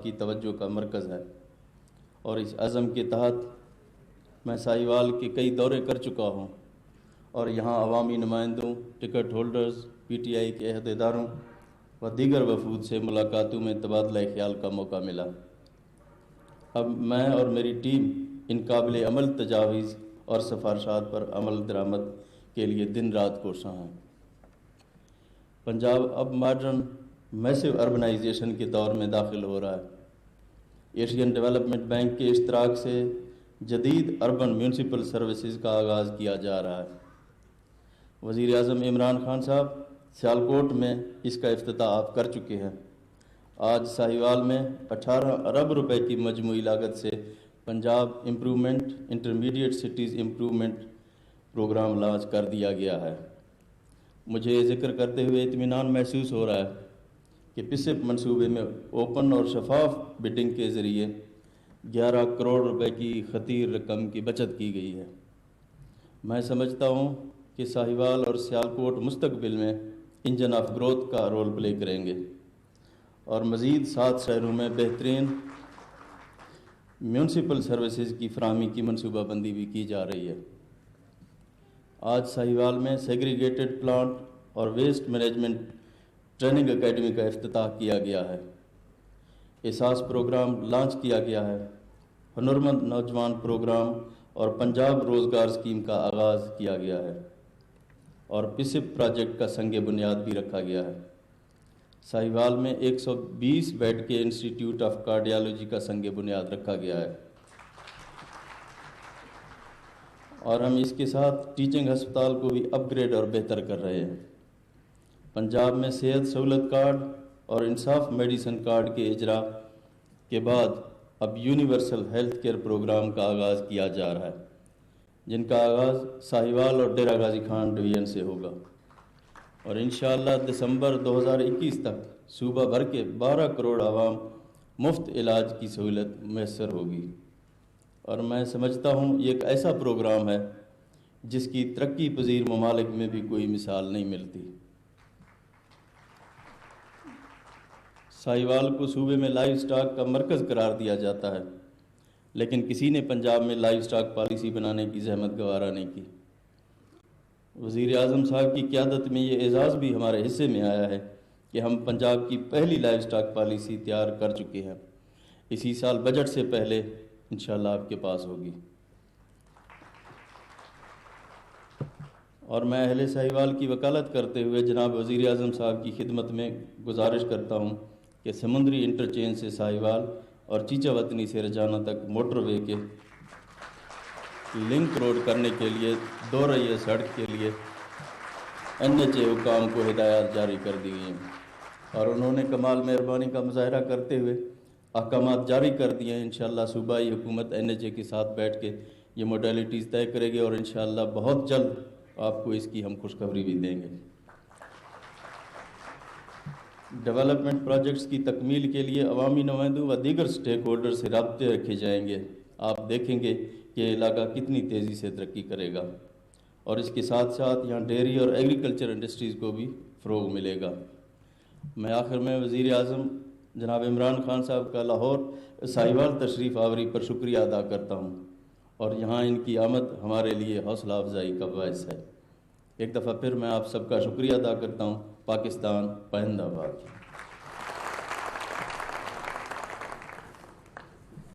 کی توجہ کا مرکز ہے، اور اس عزم کے تحت میں ساہیوال کے کئی دورے کر چکا ہوں اور یہاں عوامی نمائندوں، ticket holders, P T I کے عہدیداروں و دیگر وفود سے ملاقاتوں میں تبادلہ خیال کا موقع ملا۔ اب میں اور میری ٹیم ان قابل عمل تجاویز اور سفارشات پر عمل درآمد کے لیے دن رات کوشاں ہیں۔ پنجاب اب ماڈرن میسو اربنائزیشن کے دور میں داخل ہو رہا ہے۔ ایشین ڈیولپمنٹ بینک کے اشتراک سے جدید اربن میونسپل سروسز کا آغاز کیا جا رہا ہے۔ وزیر اعظم عمران خان صاحب سیالکوٹ میں اس کا افتتاح آپ کر چکے ہیں۔ آج ساہیوال میں 18 ارب روپے کی مجموعی لاگت سے Punjab improvement intermediate cities improvement programme launch کر دیا گیا ہے۔ مجھے یہ ذکر کرتے ہوئے اطمینان محسوس ہو رہا ہے کہ پسپ منصوبے میں اوپن اور شفاف بڈنگ کے ذریعے 11 کروڑ روپے کی خطیر رقم کی بچت کی گئی ہے۔ میں سمجھتا ہوں کہ ساہیوال اور سیالکوٹ مستقبل میں انجن آف گروتھ کا رول پلے کریں گے اور مزید 7 شہروں میں بہترین میونسپل سروسز کی فراہمی کی منصوبہ بندی بھی کی جا رہی ہے۔ آج ساہیوال میں سیگریگیٹڈ پلانٹ اور ویسٹ مینجمنٹ ٹریننگ اکیڈمی کا افتتاح کیا گیا ہے۔ احساس پروگرام لانچ کیا گیا ہے۔ ہنرمند نوجوان پروگرام اور پنجاب روزگار اسکیم کا آغاز کیا گیا ہے اور پسپ پروجیکٹ کا سنگ بنیاد بھی رکھا گیا ہے۔ ساہیوال میں 120 بیڈ کے انسٹیٹیوٹ آف کارڈیالوجی کا سنگ بنیاد رکھا گیا ہے اور ہم اس کے ساتھ ٹیچنگ ہسپتال کو بھی اپ گریڈ اور بہتر کر رہے ہیں۔ پنجاب میں صحت سہولت کارڈ اور انصاف میڈیسن کارڈ کے اجرا کے بعد اب یونیورسل ہیلتھ کیئر پروگرام کا آغاز کیا جا رہا ہے، جن کا آغاز ساہیوال اور ڈیرہ غازی خان ڈویژن سے ہوگا اور انشاءاللہ دسمبر 2021 تک صوبہ بھر کے 12 کروڑ عوام مفت علاج کی سہولت میسر ہوگی۔ اور میں سمجھتا ہوں یہ ایک ایسا پروگرام ہے جس کی ترقی پذیر ممالک میں بھی کوئی مثال نہیں ملتی۔ ساہیوال کو صوبے میں لائیو سٹاک کا مرکز قرار دیا جاتا ہے، لیکن کسی نے پنجاب میں لائیو سٹاک پالیسی بنانے کی زحمت گوارا نہیں کی۔ وزیر اعظم صاحب کی قیادت میں یہ اعزاز بھی ہمارے حصے میں آیا ہے کہ ہم پنجاب کی پہلی لائیو سٹاک پالیسی تیار کر چکے ہیں۔ اسی سال بجٹ سے پہلے انشاءاللہ آپ کے پاس ہوگی۔ اور میں اہل ساہیوال کی وکالت کرتے ہوئے جناب وزیر اعظم صاحب کی خدمت میں گزارش کرتا ہوں کہ سمندری انٹرچینج سے ساہیوال اور چیچا وطنی سے رجانہ تک موٹر وے کے لنک روڈ کرنے کے لیے 2 رہی سڑک کے لیے NHA حکام کو ہدایات جاری کر دی گئی ہیں اور انہوں نے کمال مہربانی کا مظاہرہ کرتے ہوئے احکامات جاری کر دیے ہیں۔ انشاءاللہ صوبائی حکومت NHA کے ساتھ بیٹھ کے یہ موڈیلٹیز طے کرے گی اور انشاءاللہ بہت جلد آپ کو اس کی ہم خوشخبری بھی دیں گے۔ ڈیولپمنٹ پروجیکٹس کی تکمیل کے لیے عوامی نمائندوں و دیگر سٹیک ہولڈر سے رابطے رکھے جائیں گے۔ آپ دیکھیں گے کہ یہ علاقہ کتنی تیزی سے ترقی کرے گا اور اس کے ساتھ ساتھ یہاں ڈیری اور ایگریکلچر انڈسٹریز کو بھی فروغ ملے گا۔ میں آخر میں وزیر اعظم جناب عمران خان صاحب کا لاہور ساہیوال تشریف آوری پر شکریہ ادا کرتا ہوں اور یہاں ان کی آمد ہمارے لیے حوصلہ افزائی کا باعث ہے۔ ایک دفعہ پھر میں آپ سب کا شکریہ ادا کرتا ہوں۔ پاکستان پائندہ باد۔